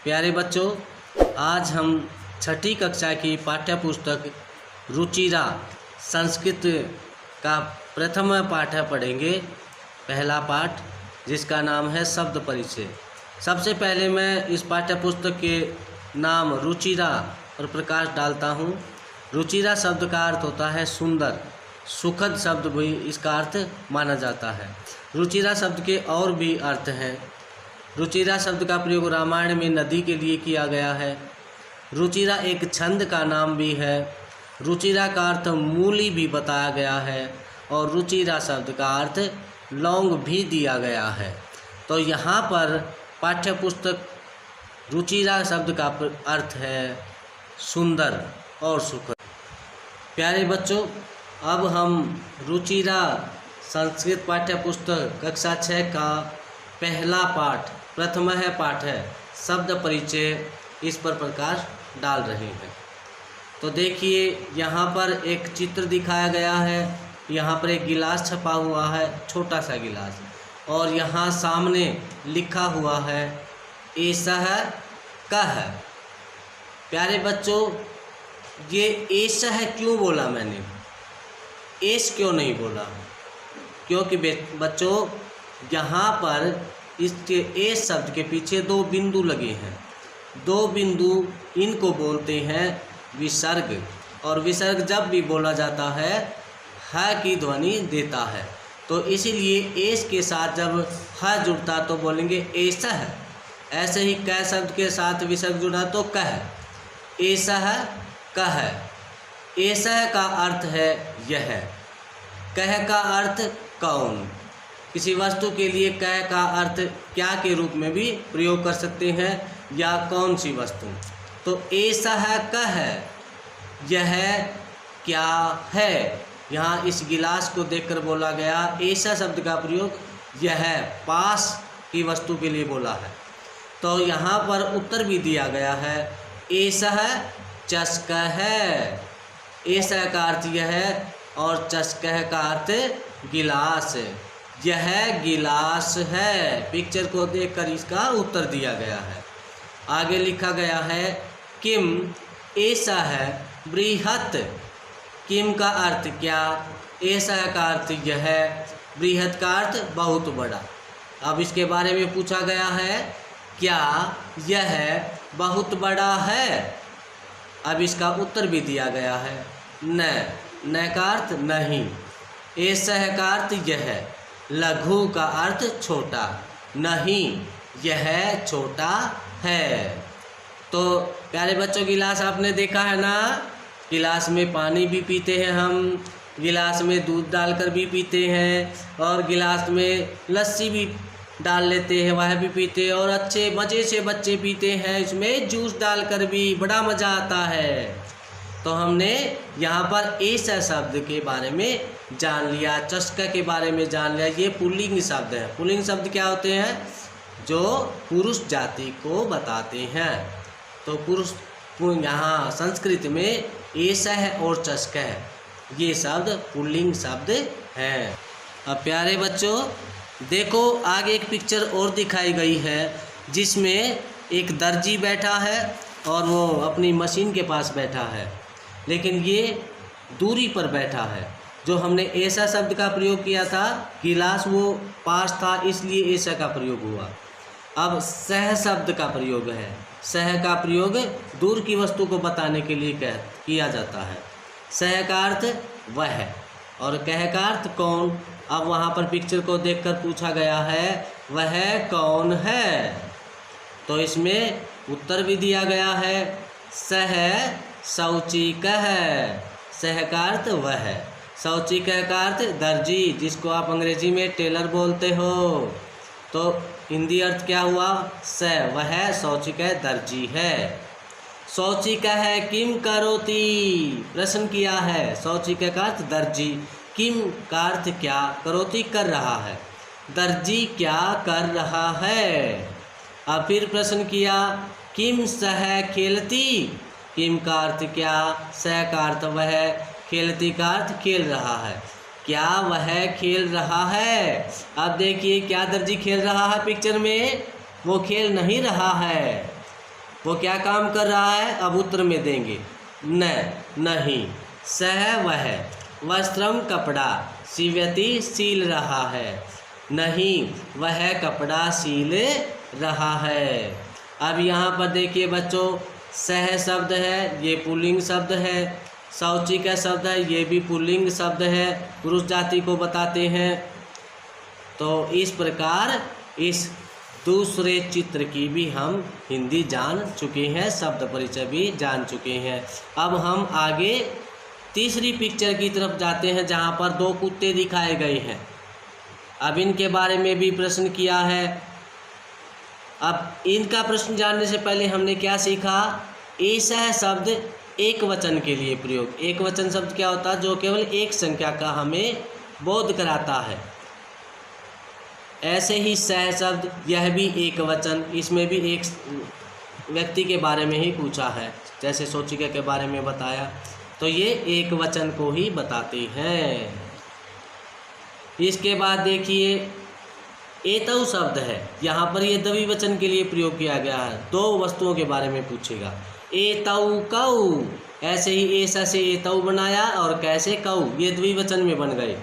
प्यारे बच्चों, आज हम छठी कक्षा की पाठ्य पुस्तक रुचिरा संस्कृत का प्रथम पाठ पढ़ेंगे। पहला पाठ जिसका नाम है शब्द परिचय। सबसे पहले मैं इस पाठ्य पुस्तक के नाम रुचिरा पर प्रकाश डालता हूँ। रुचिरा शब्द का अर्थ होता है सुंदर, सुखद शब्द भी इसका अर्थ माना जाता है। रुचिरा शब्द के और भी अर्थ हैं। रुचिरा शब्द का प्रयोग रामायण में नदी के लिए किया गया है। रुचिरा एक छंद का नाम भी है। रुचिरा का अर्थ मूली भी बताया गया है और रुचिरा शब्द का अर्थ लौंग भी दिया गया है। तो यहाँ पर पाठ्य पुस्तक रुचिरा शब्द का अर्थ है सुंदर और सुखद। प्यारे बच्चों, अब हम रुचिरा संस्कृत पाठ्य पुस्तक कक्षा 6 का पहला पाठ प्रथम पाठ है शब्द परिचय, इस पर प्रकाश डाल रहे हैं। तो देखिए, यहाँ पर एक चित्र दिखाया गया है। यहाँ पर एक गिलास छपा हुआ है, छोटा सा गिलास, और यहाँ सामने लिखा हुआ है एषः कः। प्यारे बच्चों, ये एषः क्यों बोला मैंने, एष क्यों नहीं बोला? क्योंकि बच्चों यहाँ पर इसके एष शब्द के पीछे दो बिंदु लगे हैं। दो बिंदु, इनको बोलते हैं विसर्ग, और विसर्ग जब भी बोला जाता है ह की ध्वनि देता है। तो इसीलिए एष के साथ जब ह जुड़ता तो बोलेंगे एषः। ऐसे ही क शब्द के साथ विसर्ग जुड़ा तो कह, एषः कह। एषः का अर्थ है यह, कह का अर्थ कौन। किसी वस्तु के लिए कह का अर्थ क्या के रूप में भी प्रयोग कर सकते हैं, या कौन सी वस्तु। तो एषः कः, यह क्या है। यहाँ इस गिलास को देखकर बोला गया। एषः शब्द का प्रयोग यह पास की वस्तु के लिए बोला है। तो यहाँ पर उत्तर भी दिया गया है, एषः चषकः। एषः का अर्थ यह है और चषकः का अर्थ गिलास। यह गिलास है। पिक्चर को देखकर इसका उत्तर दिया गया है। आगे लिखा गया है किम एषः बृहत्। किम का अर्थ क्या, एषः का अर्थ यह, बृहत् का अर्थ बहुत बड़ा। अब इसके बारे में पूछा गया है, क्या यह बहुत बड़ा है। अब इसका उत्तर भी दिया गया है न का अर्थ नहीं। एषः का अर्थ यह, लघु का अर्थ छोटा, नहीं यह छोटा है। तो प्यारे बच्चों, गिलास आपने देखा है ना, गिलास में पानी भी पीते हैं हम, गिलास में दूध डालकर भी पीते हैं, और गिलास में लस्सी भी डाल लेते हैं, वह भी पीते हैं, और अच्छे मज़े से बच्चे पीते हैं इसमें जूस डालकर भी, बड़ा मज़ा आता है। तो हमने यहाँ पर एषः शब्द के बारे में जान लिया, चषक के बारे में जान लिया। ये पुल्लिंग शब्द है। पुल्लिंग शब्द क्या होते हैं, जो पुरुष जाति को बताते हैं। तो पुरुष, यहाँ संस्कृत में एषः और चषक ये शब्द पुल्लिंग शब्द हैं। अब प्यारे बच्चों देखो, आगे एक पिक्चर और दिखाई गई है जिसमें एक दर्जी बैठा है और वो अपनी मशीन के पास बैठा है, लेकिन ये दूरी पर बैठा है। जो हमने एषः शब्द का प्रयोग किया था, गिलास वो पास था, इसलिए एषः का प्रयोग हुआ। अब सह शब्द का प्रयोग है। सह का प्रयोग दूर की वस्तु को बताने के लिए किया जाता है। सह का अर्थ वह और कह का अर्थ कौन। अब वहाँ पर पिक्चर को देखकर पूछा गया है वह कौन है, तो इसमें उत्तर भी दिया गया है, सह शौचिकः। सह का अर्थ वह, शौचिकः का अर्थ दर्जी, जिसको आप अंग्रेजी में टेलर बोलते हो। तो हिंदी अर्थ क्या हुआ, स वह शौचिकः दर्जी है। शौचिकः किम करोति, प्रश्न किया है। शौचिकः का अर्थ दर्जी, किम का अर्थ क्या, करोति कर रहा है, दर्जी क्या कर रहा है। अब फिर प्रश्न किया, किम सह खेलती। किम का अर्थ क्या, सह का अर्थ वह, खेलती का अर्थ खेल रहा है। क्या वह खेल रहा है। अब देखिए क्या दर्जी खेल रहा है पिक्चर में, वो खेल नहीं रहा है। वो क्या काम कर रहा है, अब उत्तर में देंगे। न, नहीं। सह वह, वस्त्रम कपड़ा, सीव्यति सील रहा है। नहीं, वह कपड़ा सील रहा है। अब यहाँ पर देखिए बच्चों, सह शब्द है, ये पुल्लिंग शब्द है। शौची का शब्द है, ये भी पुल्लिंग शब्द है, पुरुष जाति को बताते हैं। तो इस प्रकार इस दूसरे चित्र की भी हम हिंदी जान चुके हैं, शब्द परिचय भी जान चुके हैं। अब हम आगे तीसरी पिक्चर की तरफ जाते हैं, जहाँ पर दो कुत्ते दिखाए गए हैं। अब इनके बारे में भी प्रश्न किया है। अब इनका प्रश्न जानने से पहले हमने क्या सीखा, ऐसा शब्द एक वचन के लिए प्रयोग। एक वचन शब्द क्या होता है, जो केवल एक संख्या का हमें बोध कराता है। ऐसे ही सह शब्द, यह भी एक वचन, इसमें भी एक व्यक्ति के बारे में ही पूछा है, जैसे सोचिका के बारे में बताया, तो ये एक वचन को ही बताते हैं। इसके बाद देखिए एतौ शब्द है, यहाँ पर ये द्विवचन के लिए प्रयोग किया गया है। दो वस्तुओं के बारे में पूछेगा। एतौ कौ, ऐसे ही ऐसा से एतौ बनाया और कैसे कौ, ये द्विवचन में बन गए।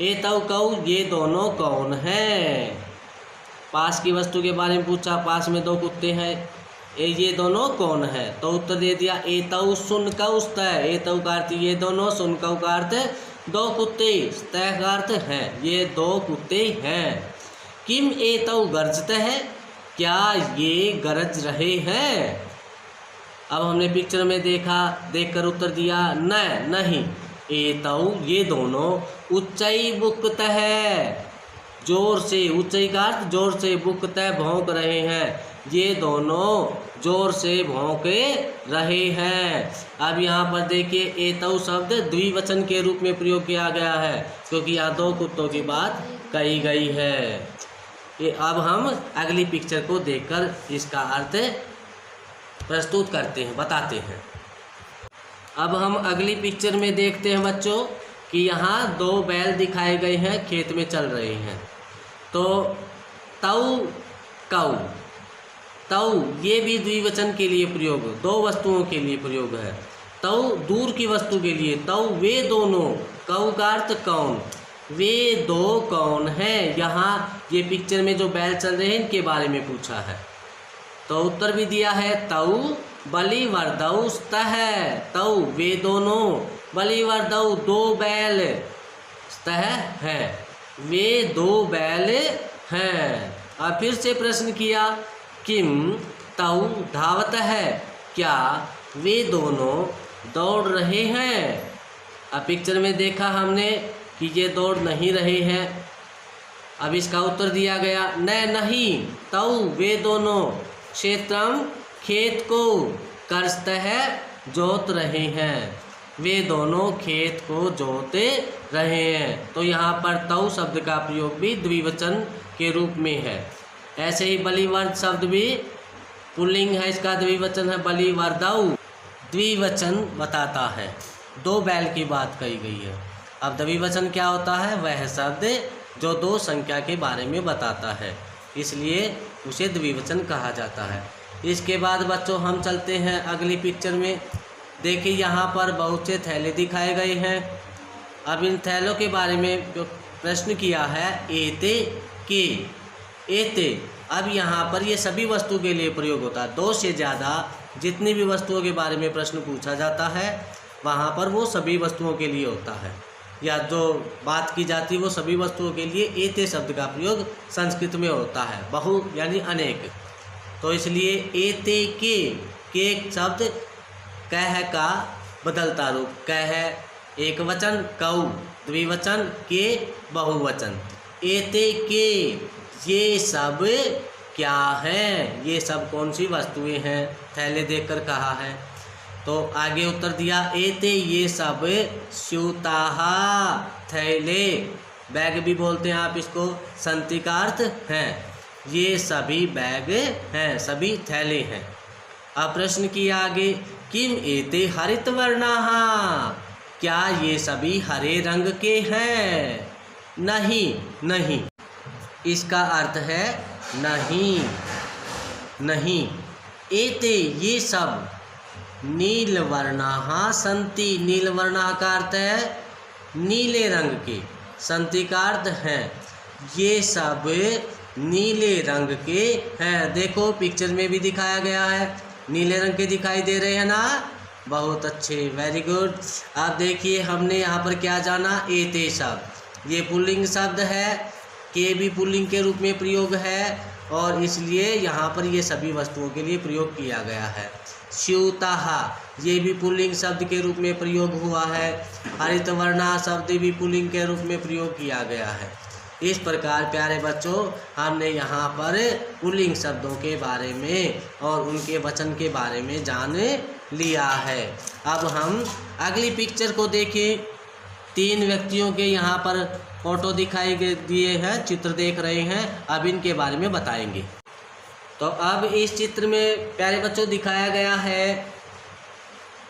एतौ कौ, ये दोनों कौन हैं। पास की वस्तु के बारे में पूछा, पास में दो कुत्ते हैं, ये दोनों कौन है, तो उत्तर दे दिया एतौ शुनकौ स्तः। एतौ का अर्थ ये दोनों, शुनकौ का अर्थ दो कुत्ते, स्तः का अर्थ हैं, ये दो कुत्ते हैं। किम एतौ गर्जतः, क्या ये गरज रहे हैं। अब हमने पिक्चर में देखा, देखकर उत्तर दिया न, नहीं। एतौ, ये दोनों उच्चई बुकतः, जोर से, ऊंचाई का अर्थ जोर से, बुकतः भौंक रहे हैं, ये दोनों जोर से भौंक रहे हैं। अब यहाँ पर देखिए एतौ शब्द द्विवचन के रूप में प्रयोग किया गया है, क्योंकि यहाँ दो कुत्तों की बात कही गई है। अब हम अगली पिक्चर को देखकर इसका अर्थ प्रस्तुत करते हैं, बताते हैं। अब हम अगली पिक्चर में देखते हैं बच्चों कि यहाँ दो बैल दिखाए गए हैं, खेत में चल रहे हैं। तो तौ कौ, तौ ये भी द्विवचन के लिए प्रयोग, दो वस्तुओं के लिए प्रयोग है। तौ दूर की वस्तु के लिए, तौ वे दोनों, कौ का अर्थ कौन, वे दो कौन हैं। यहाँ ये पिक्चर में जो बैल चल रहे हैं इनके बारे में पूछा है, तो उत्तर भी दिया है तौ बलिवर्दौ स्तः। तौ वे दोनों, बलिवर्दौ दो बैल, स्तः है, वे दो बैल हैं। अब फिर से प्रश्न किया, किम तौ धावतः, क्या वे दोनों दौड़ रहे हैं। अब पिक्चर में देखा हमने कि ये दौड़ नहीं रहे हैं। अब इसका उत्तर दिया गया न, नहीं। तौ वे दोनों क्षेत्रम, खेत को, करस्तः जोत रहे हैं, वे दोनों खेत को जोते रहे हैं। तो यहाँ पर तौ शब्द का प्रयोग भी द्विवचन के रूप में है। ऐसे ही बलिवर्द शब्द भी पुल्लिंग है, इसका द्विवचन है बलिवर्दौ, द्विवचन बताता है, दो बैल की बात कही गई है। अब द्विवचन क्या होता है, वह शब्द जो दो संख्या के बारे में बताता है, इसलिए उसे द्विवचन कहा जाता है। इसके बाद बच्चों हम चलते हैं अगली पिक्चर में। देखिए यहाँ पर बहुत से थैले दिखाए गए हैं। अब इन थैलों के बारे में जो प्रश्न किया है, एते के, एते, अब यहाँ पर ये सभी वस्तु के लिए प्रयोग होता है। दो से ज़्यादा जितनी भी वस्तुओं के बारे में प्रश्न पूछा जाता है, वहाँ पर वो सभी वस्तुओं के लिए होता है, या जो बात की जाती है वो सभी वस्तुओं के लिए एते शब्द का प्रयोग संस्कृत में होता है, बहु यानी अनेक। तो इसलिए एते के शब्द कह का बदलता रूप, कह एक वचन, कौ द्विवचन, के बहुवचन। एते के, ये सब क्या हैं, ये सब कौन सी वस्तुएं हैं, थैले देखकर कहा है। तो आगे उत्तर दिया एते, ये सब स्यूताहा, थैले, बैग भी बोलते हैं आप इसको, संति का अर्थ हैं, ये सभी बैग हैं, सभी थैले हैं। अब प्रश्न किया आगे, किम एते हरित वर्णाहा, क्या ये सभी हरे रंग के हैं। नहीं, नहीं, इसका अर्थ है नहीं, नहीं। एते ये सब नीलवर्णाः सन्ति। नीलवर्णाः का अर्थ है नीले रंग के, सन्ति का अर्थ है ये सब नीले रंग के हैं। देखो पिक्चर में भी दिखाया गया है, नीले रंग के दिखाई दे रहे हैं ना, बहुत अच्छे, वेरी गुड। अब देखिए हमने यहाँ पर क्या जाना, एते शब्द ये पुल्लिंग शब्द है, के भी पुल्लिंग के रूप में प्रयोग है और इसलिए यहाँ पर ये सभी वस्तुओं के लिए प्रयोग किया गया है। स्यूताः ये भी पुल्लिंग शब्द के रूप में प्रयोग हुआ है। हरितवर्णः शब्द भी पुल्लिंग के रूप में प्रयोग किया गया है। इस प्रकार प्यारे बच्चों हमने यहाँ पर पुल्लिंग शब्दों के बारे में और उनके वचन के बारे में जान लिया है। अब हम अगली पिक्चर को देखें। 3 व्यक्तियों के यहाँ पर फोटो दिखाई दिए हैं, चित्र देख रहे हैं, अब इनके बारे में बताएंगे। तो अब इस चित्र में प्यारे बच्चों दिखाया गया है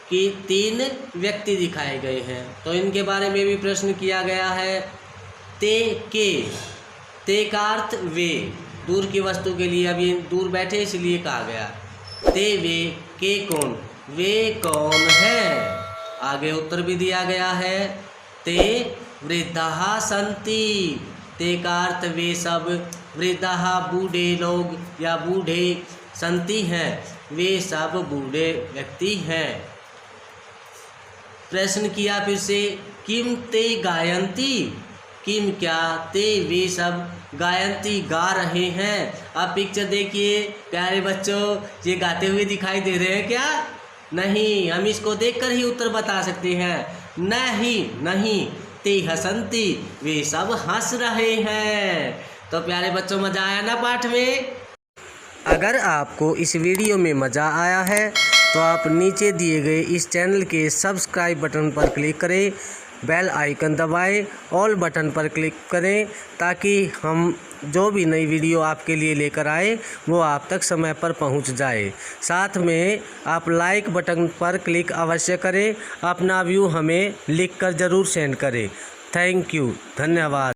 कि 3 व्यक्ति दिखाए गए हैं, तो इनके बारे में भी प्रश्न किया गया है। ते के, ते का अर्थ वे, दूर की वस्तु के लिए, अभी दूर बैठे इसलिए कहा गया। ते वे, के कौन, वे कौन है। आगे उत्तर भी दिया गया है। ते वृद्धाः सन्ति, ते का अर्थ वे सब, वृद्धाः बूढ़े लोग या बूढ़े, सन्ति हैं वे सब बूढ़े व्यक्ति हैं। प्रश्न किया फिर से, किम ते गायन्ति, किम क्या, ते वे सब, गायन्ति गा रहे हैं। अब पिक्चर देखिए प्यारे बच्चों, ये गाते हुए दिखाई दे रहे हैं क्या, नहीं, हम इसको देखकर ही उत्तर बता सकते हैं। नहीं, ते हसन्ति, वे सब हंस रहे हैं। तो प्यारे बच्चों मज़ा आया ना पाठ में। अगर आपको इस वीडियो में मज़ा आया है तो आप नीचे दिए गए इस चैनल के सब्सक्राइब बटन पर क्लिक करें, बेल आइकन दबाएं, ऑल बटन पर क्लिक करें ताकि हम जो भी नई वीडियो आपके लिए लेकर आए वो आप तक समय पर पहुंच जाए। साथ में आप लाइक बटन पर क्लिक अवश्य करें, अपना व्यू हमें लिखकर ज़रूर सेंड करें। थैंक यू, धन्यवाद।